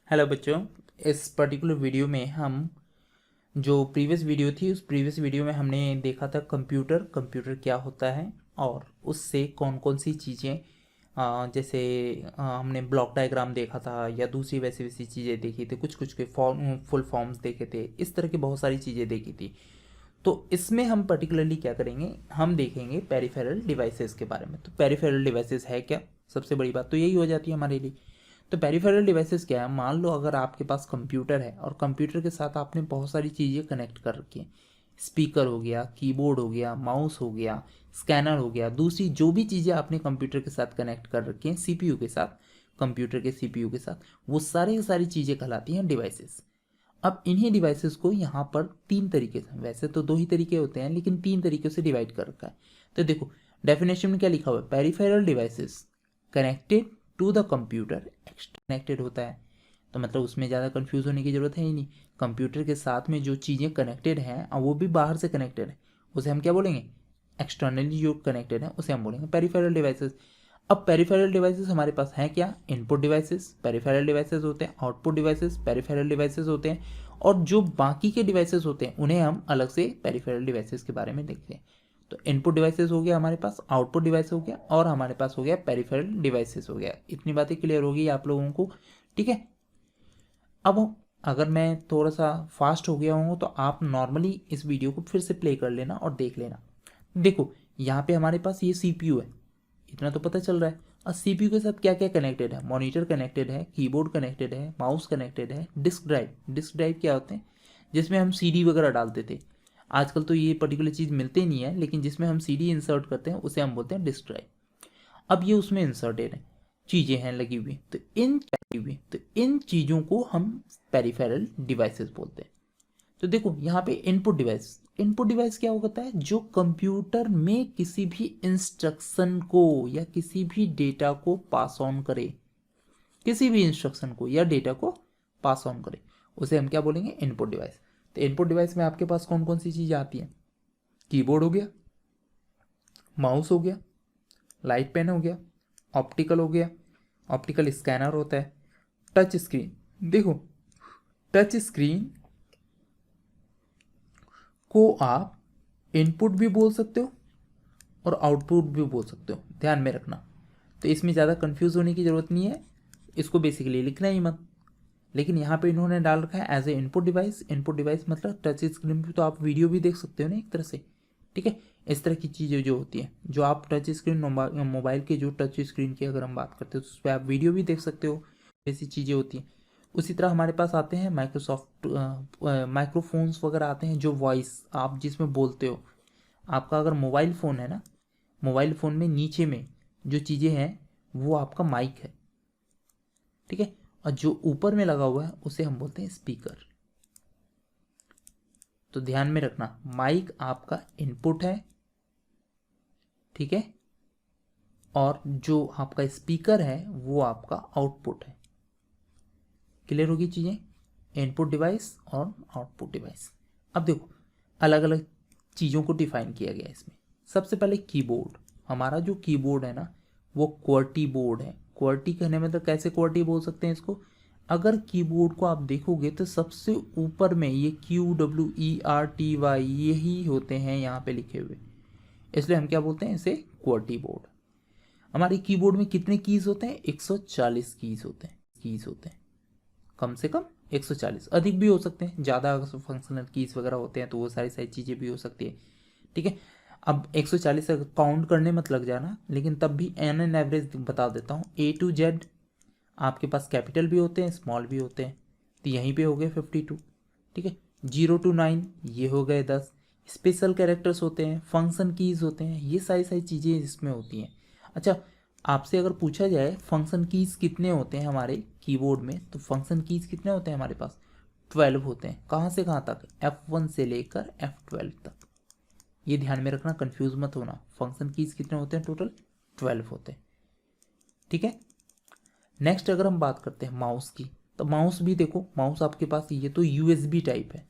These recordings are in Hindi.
हेलो बच्चों, इस पर्टिकुलर वीडियो में हम जो प्रीवियस वीडियो थी उस प्रीवियस वीडियो में हमने देखा था कंप्यूटर क्या होता है और उससे कौन कौन सी चीज़ें जैसे हमने ब्लॉक डायग्राम देखा था या दूसरी वैसी वैसी चीज़ें देखी थी, कुछ कुछ के फुल फॉर्म्स देखे थे, इस तरह की बहुत सारी चीज़ें देखी थी। तो इसमें हम पर्टिकुलरली क्या करेंगे, हम देखेंगे पेरिफेरल डिवाइसेस के बारे में। तो पेरिफेरल डिवाइसेस है क्या, सबसे बड़ी बात तो यही हो जाती है हमारे लिए। तो पेरिफेरल डिवाइसेस क्या है, मान लो अगर आपके पास कंप्यूटर है और कंप्यूटर के साथ आपने बहुत सारी चीज़ें कनेक्ट कर रखी हैं। स्पीकर हो गया, कीबोर्ड हो गया, माउस हो गया, स्कैनर हो गया, दूसरी जो भी चीज़ें आपने कंप्यूटर के साथ कनेक्ट कर रखी हैं सीपीयू के साथ, कंप्यूटर के सीपीयू के साथ, वो सारी की सारी चीज़ें कहलाती हैं डिवाइसेस। अब इन्हीं डिवाइसेस को यहाँ पर तीन तरीके से, वैसे तो दो ही तरीके होते हैं लेकिन तीन तरीके से डिवाइड कर रखा है। तो देखो डेफिनेशन में क्या लिखा हुआ है, peripheral devices connected to the computer connected होता है। तो मतलब उसमें ज़्यादा कंफ्यूज होने की ज़रूरत है ही नहीं। कंप्यूटर के साथ में जो चीज़ें कनेक्टेड हैं और वो भी बाहर से कनेक्टेड है, उसे हम क्या बोलेंगे, एक्सटर्नली जो कनेक्टेड है उसे हम बोलेंगे पेरिफेरल डिवाइसेस। अब पेरिफेरल डिवाइसेस हमारे पास हैं क्या, इनपुट डिवाइसेस पेरिफेरल डिवाइसेस होते हैं, आउटपुट डिवाइसेस पेरिफेरल डिवाइसेस होते हैं, और जो बाकी के डिवाइसेस होते हैं उन्हें हम अलग से पेरिफेरल डिवाइसेस के बारे में देखते हैं। तो इनपुट डिवाइसेस हो गया हमारे पास, आउटपुट डिवाइस हो गया, और हमारे पास हो गया पेरिफेरल डिवाइसेस हो गया। इतनी बातें क्लियर होगी आप लोगों को, ठीक है। अब अगर मैं थोड़ा सा फास्ट हो गया हूँ तो आप नॉर्मली इस वीडियो को फिर से प्ले कर लेना और देख लेना। देखो यहाँ पे हमारे पास ये सीपीयू है, इतना तो पता चल रहा है। और सीपीयू के साथ क्या क्या कनेक्टेड है, मॉनिटर कनेक्टेड है, कीबोर्ड कनेक्टेड है, माउस कनेक्टेड है, डिस्क ड्राइव क्या होते हैं, जिसमें हम सीडी वगैरह डालते थे। आजकल तो ये पर्टिकुलर चीज़ मिलते नहीं है, लेकिन जिसमें हम सीडी इंसर्ट करते हैं उसे हम बोलते हैं डिस्क ड्राइव। अब ये उसमें इंसर्टेड है, चीज़ें हैं लगी हुई, तो इन चीज़ों को हम पेरिफेरल डिवाइसेस बोलते हैं। तो देखो यहाँ पे इनपुट डिवाइस क्या होता है, जो कंप्यूटर में किसी भी इंस्ट्रक्शन को या किसी भी डेटा को पास ऑन करे, किसी भी इंस्ट्रक्शन को या डेटा को पास ऑन करे, उसे हम क्या बोलेंगे, इनपुट डिवाइस। तो इनपुट डिवाइस में आपके पास कौन कौन सी चीज़ें आती हैं, कीबोर्ड हो गया, माउस हो गया, लाइट पेन हो गया, ऑप्टिकल हो गया, ऑप्टिकल स्कैनर होता है, टच स्क्रीन। देखो टच स्क्रीन को आप इनपुट भी बोल सकते हो और आउटपुट भी बोल सकते हो, ध्यान में रखना। तो इसमें ज़्यादा कंफ्यूज होने की ज़रूरत नहीं है, इसको बेसिकली लिखना ही मत। लेकिन यहाँ पे इन्होंने डाल रखा है as a input device. Input device मतलब टच स्क्रीन पे तो आप वीडियो भी देख सकते हो ना एक तरह से, ठीक है। इस तरह की चीज़ें जो होती हैं, जो आप टच स्क्रीन मोबाइल के जो टच स्क्रीन की अगर हम बात करते हैं तो उस पर आप वीडियो भी देख सकते हो, ऐसी चीज़ें होती हैं। उसी तरह हमारे पास आते हैं माइक्रोसॉफ्ट माइक्रोफोन्स वगैरह आते हैं, जो वॉइस आप जिसमें बोलते हो। आपका अगर मोबाइल फ़ोन है ना, मोबाइल फ़ोन में नीचे में जो चीज़ें हैं वो आपका माइक है, ठीक है। और जो ऊपर में लगा हुआ है उसे हम बोलते हैं स्पीकर। तो ध्यान में रखना, माइक आपका इनपुट है, ठीक है, और जो आपका स्पीकर है वो आपका आउटपुट है। क्लियर होगी चीज़ें, इनपुट डिवाइस और आउटपुट डिवाइस। अब देखो अलग अलग चीज़ों को डिफाइन किया गया है इसमें। सबसे पहले कीबोर्ड, हमारा जो कीबोर्ड है ना वो क्वर्टी बोर्ड है। क्वर्टी कहने में तो कैसे क्वर्टी बोल सकते हैं इसको, अगर कीबोर्ड को आप देखोगे तो सबसे ऊपर में ये QWERTY यही होते हैं यहाँ पे लिखे हुए, इसलिए हम क्या बोलते हैं इसे, क्वर्टी बोर्ड। हमारे कीबोर्ड में कितने कीज होते हैं, 140 कीज होते हैं, कम से कम 140, अधिक भी हो सकते हैं, ज़्यादा फंक्शनल कीज वगैरह होते हैं तो वो सारी सारी चीज़ें भी हो सकती है, ठीक है। अब 140 काउंट करने मत लग जाना, लेकिन तब भी एन एवरेज बता देता हूँ। A to Z आपके पास कैपिटल भी होते हैं, स्मॉल भी होते हैं, तो यहीं पे हो गए 52, ठीक है। 0 to 9 ये हो गए 10। स्पेशल कैरेक्टर्स होते हैं, फंक्शन कीज होते हैं, ये सारी सारी चीज़ें इसमें होती हैं। अच्छा, आपसे अगर पूछा जाए फंक्शन कीज कितने होते हैं हमारे कीबोर्ड में, तो फंक्शन कीज कितने होते हैं हमारे पास, 12 होते हैं। कहाँ से कहाँ तक, F1 से लेकर F12 तक। ये ध्यान में रखना, कंफ्यूज मत होना, फंक्शन कीज कितने होते हैं, टोटल 12 होते हैं, ठीक है। नेक्स्ट अगर हम बात करते हैं माउस की, तो माउस भी देखो, माउस आपके पास ये तो USB टाइप है,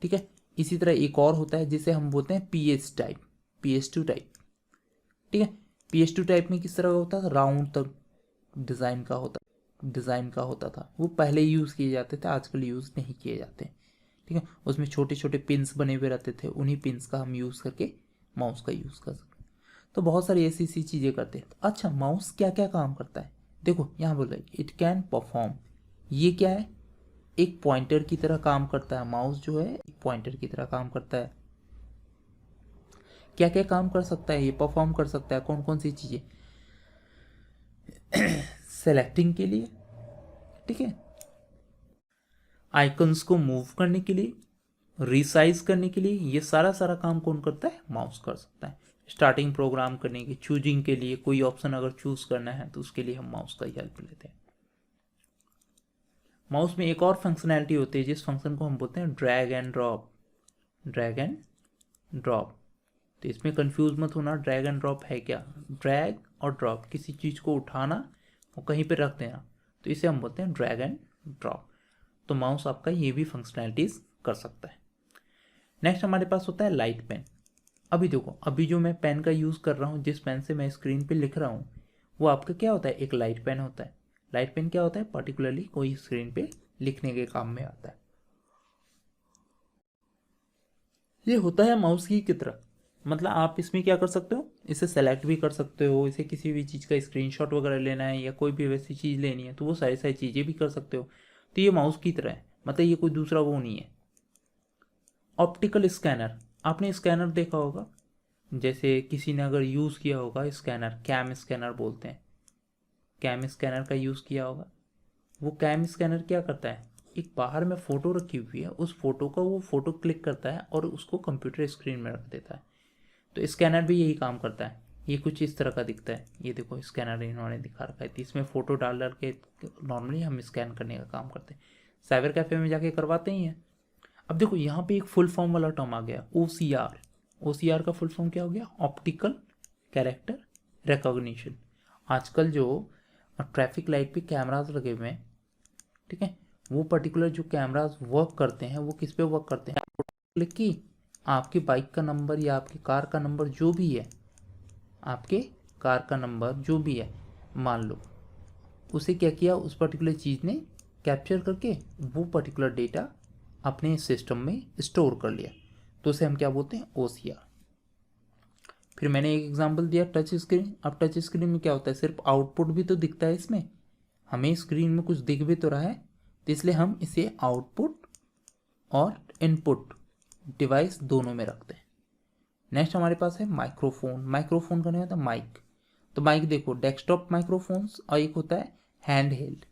ठीक है। इसी तरह एक और होता है जिसे हम बोलते हैं PS2 टाइप, ठीक है। PS2 टाइप में किस तरह का होता है, राउंड तक डिज़ाइन का होता है, डिज़ाइन का होता था, वो पहले यूज़ किए जाते थे, आजकल यूज़ नहीं किए जाते। ठीक है, उसमें छोटे छोटे पिन्स बने हुए रहते थे, उन्हीं पिन्स का हम यूज़ करके माउस का यूज़ कर सकते। तो बहुत सारी ऐसी ऐसी चीज़ें करते हैं। तो अच्छा, माउस क्या क्या काम करता है? देखो यहाँ बोल रहा है इट कैन परफॉर्म। ये क्या है? एक पॉइंटर की तरह काम करता है। माउस जो है एक पॉइंटर की तरह काम करता है। क्या क्या काम कर सकता है? ये परफॉर्म कर सकता है कौन कौन सी चीज़ें? सेलेक्टिंग के लिए, ठीक है, आइकन्स को मूव करने के लिए, रिसाइज करने के लिए, ये सारा सारा काम कौन करता है? माउस कर सकता है। स्टार्टिंग प्रोग्राम करने की, चूजिंग के लिए, कोई ऑप्शन अगर चूज करना है तो उसके लिए हम माउस का हेल्प लेते हैं। माउस में एक और फंक्शनैलिटी होती है जिस फंक्शन को हम बोलते हैं drag and drop. Drag and drop, तो इसमें कंफ्यूज मत होना, ड्रैग एंड ड्रॉप है क्या? ड्रैग और ड्रॉप, किसी चीज़ को उठाना और कहीं पे रख देना, तो इसे हम बोलते हैं ड्रैग एंड ड्रॉप। तो माउस आपका ये भी फंक्शनैलिटीज कर सकता है। नेक्स्ट हमारे पास होता है लाइट पेन। अभी देखो, अभी जो मैं पेन का यूज़ कर रहा हूँ, जिस पेन से मैं स्क्रीन पे लिख रहा हूँ, वो आपका क्या होता है? एक लाइट पेन होता है। लाइट पेन क्या होता है? पर्टिकुलरली कोई स्क्रीन पे लिखने के काम में आता है। ये होता है माउस की तरह। मतलब आप इसमें क्या कर सकते हो? इसे सेलेक्ट भी कर सकते हो, इसे किसी भी चीज़ का स्क्रीनशॉट वगैरह लेना है या कोई भी वैसी चीज़ लेनी है तो वो सारी सारी चीज़ें भी कर सकते हो। तो ये माउस की तरह है, मतलब ये कोई दूसरा वो नहीं है। ऑप्टिकल स्कैनर, आपने स्कैनर देखा होगा, जैसे किसी ने अगर यूज़ किया होगा स्कैनर, कैम स्कैनर बोलते हैं, कैम स्कैनर का यूज़ किया होगा। वो कैम स्कैनर क्या करता है? एक बाहर में फ़ोटो रखी हुई है, उस फोटो का वो फ़ोटो क्लिक करता है और उसको कंप्यूटर स्क्रीन में रख देता है। तो स्कैनर भी यही काम करता है। ये कुछ इस तरह का दिखता है, ये देखो स्कैनर इन्होंने दिखा रखा है, तो इसमें फ़ोटो डाल डाल के नॉर्मली हम स्कैन करने का काम करते हैं। साइबर कैफ़े में जाके करवाते ही हैं। अब देखो यहाँ पे एक फुल फॉर्म वाला टर्म आ गया, OCR। OCR का फुल फॉर्म क्या हो गया? Optical character recognition. आजकल जो ट्रैफिक लाइट पे कैमराज लगे हुए हैं, ठीक है, वो पर्टिकुलर जो कैमराज वर्क करते हैं वो किस पे वर्क करते हैं? क्लिक की, आपकी बाइक का नंबर या आपकी कार का नंबर जो भी है, आपके कार का नंबर जो भी है, मान लो, उसे क्या किया, उस पर्टिकुलर चीज़ ने कैप्चर करके वो पर्टिकुलर डेटा अपने सिस्टम में स्टोर कर लिया, तो उसे हम क्या बोलते हैं? OCR। फिर मैंने एक एग्जांपल दिया टच स्क्रीन। अब टच स्क्रीन में क्या होता है? सिर्फ आउटपुट भी तो दिखता है इसमें, हमें स्क्रीन में कुछ दिख भी तो रहा है, तो इसलिए हम इसे आउटपुट और इनपुट डिवाइस दोनों में रखते हैं। नेक्स्ट हमारे पास है माइक्रोफोन। माइक्रोफोन का नहीं होता माइक। तो माइक देखो, डेस्कटॉप माइक्रोफोन्स और एक होता है हैंड हेल्ड।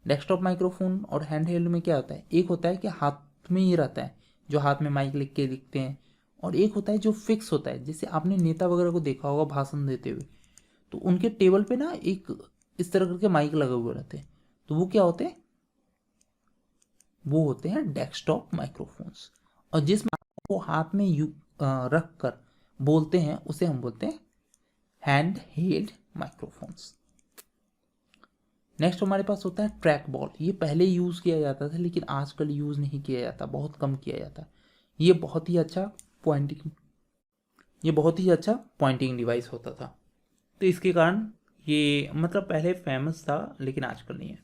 डेस्कटॉप माइक्रोफोन और हैंड हेल्ड में क्या होता है? एक होता है कि हाथ में ही रहता है, जो हाथ में माइक लिख के लिखते हैं, और एक होता है जो फिक्स होता है, जैसे आपने नेता वगैरह को देखा होगा भाषण देते हुए, तो उनके टेबल पे ना एक इस तरह करके माइक लगे हुए रहते हैं, तो वो क्या होते हैं? वो होते हैं डेस्कटॉप माइक्रोफोन्स। और जिस माइक को हाथ में रख कर बोलते हैं उसे हम बोलते हैं हैंड हेल्ड माइक्रोफोन्स। नेक्स्ट हमारे पास होता है ट्रैक बॉल। ये पहले यूज़ किया जाता था लेकिन आजकल यूज़ नहीं किया जाता, बहुत कम किया जाता है। ये बहुत ही अच्छा पॉइंटिंग ये बहुत ही अच्छा पॉइंटिंग डिवाइस होता था, तो इसके कारण ये मतलब पहले फेमस था लेकिन आजकल नहीं है,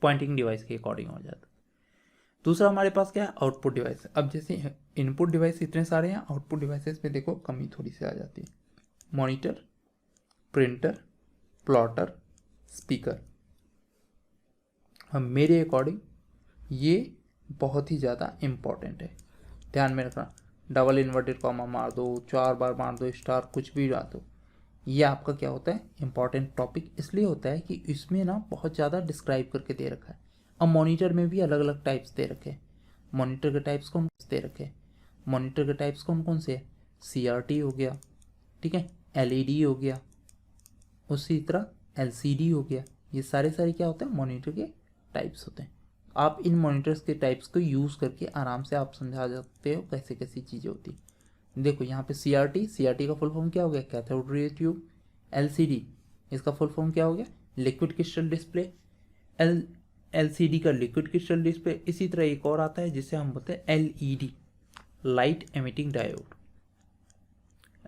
पॉइंटिंग डिवाइस के अकॉर्डिंग हो जाता। दूसरा हमारे पास क्या है? Output device. अब जैसे इनपुट डिवाइस इतने सारे हैं, आउटपुट डिवाइसेस में देखो कमी थोड़ी सी आ जाती है। Monitor, printer, plotter, speaker. अब मेरे अकॉर्डिंग ये बहुत ही ज़्यादा इम्पॉर्टेंट है, ध्यान में रखना। डबल इन्वर्टेड कॉमा मार दो, 4 बार मार दो, स्टार, कुछ भी डाल दो, ये आपका क्या होता है? इम्पॉर्टेंट टॉपिक इसलिए होता है कि इसमें ना बहुत ज़्यादा डिस्क्राइब करके दे रखा है। अब मॉनिटर में भी अलग अलग टाइप्स दे रखे हैं। मॉनिटर के टाइप्स कौन दे रखे हैं? मॉनिटर के टाइप्स कौन कौन से हैं? CRT हो गया, ठीक है, LED हो गया, उसी तरह LCD हो गया। ये सारे सारे क्या होते हैं? मॉनिटर के टाइप्स होते हैं। आप इन मॉनिटर्स के टाइप्स को यूज़ करके आराम से आप समझा सकते हो कैसे कैसी चीज़ें होती हैं। देखो यहाँ पे CRT का फुल फॉर्म क्या हो गया? Cathode ray tube. LCD, इसका फुल फॉर्म क्या हो गया? Liquid crystal display. LCD का लिक्विड क्रिस्टल डिस्प्ले। इसी तरह एक और आता है जिसे हम बोलते हैं LED, light emitting diode.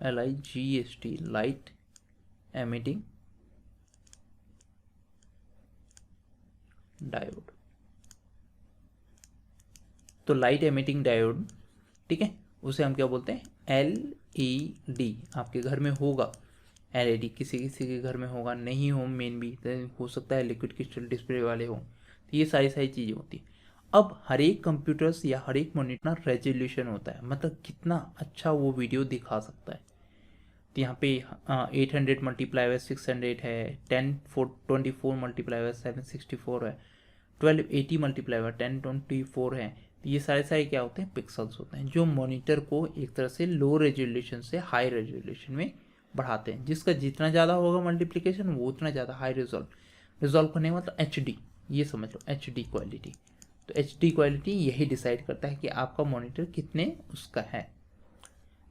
LIGHT, light emitting diode. तो लाइट एमिटिंग डायोड, ठीक है, उसे हम क्या बोलते हैं, LED। आपके घर में होगा LED, किसी किसी के घर में होगा, नहीं हो मेन भी तो हो सकता है लिक्विड क्रिस्टल डिस्प्ले वाले हों। तो ये सारी सारी चीज़ें होती हैं। अब हर एक कंप्यूटर्स या हर एक मॉनिटर रेजोल्यूशन होता है, मतलब कितना अच्छा वो वीडियो दिखा सकता है। तो यहाँ पे 800 मल्टीप्लाई बाय 600 है, 1024 मल्टीप्लाई बाय 764 है, 1280 मल्टीप्लाई बाय 1024 है। तो ये सारे सारे क्या होते हैं, पिक्सल्स होते हैं, जो मॉनिटर को एक तरह से लो रेजोल्यूशन से हाई रेजोल्यूशन में बढ़ाते हैं। जिसका जितना ज़्यादा होगा मल्टीप्लिकेशन वो उतना ज़्यादा हाई रिजॉल्व करने का मतलब HD, ये समझ लो HD क्वालिटी। तो HD क्वालिटी यही डिसाइड करता है कि आपका मॉनिटर कितने उसका है।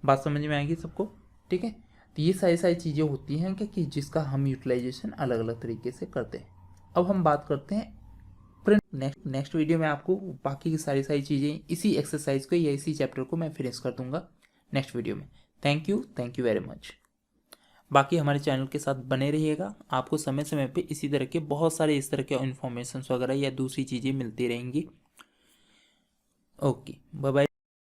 बात समझ में आएगी सबको, ठीक है। तो ये सारी सारी चीज़ें होती हैं कि जिसका हम यूटिलाइजेशन अलग अलग तरीके से करते हैं। अब हम बात करते हैं प्रिंट। नेक्स्ट वीडियो में आपको बाकी की सारी सारी चीज़ें इसी एक्सरसाइज को या इसी चैप्टर को मैं फिनिश कर दूंगा नेक्स्ट वीडियो में। Thank you very much. बाकी हमारे चैनल के साथ बने रहिएगा, आपको समय समय पे इसी तरह के बहुत सारे इस तरह के इन्फॉर्मेशन वगैरह या दूसरी चीज़ें मिलती रहेंगी। Okay, bye bye.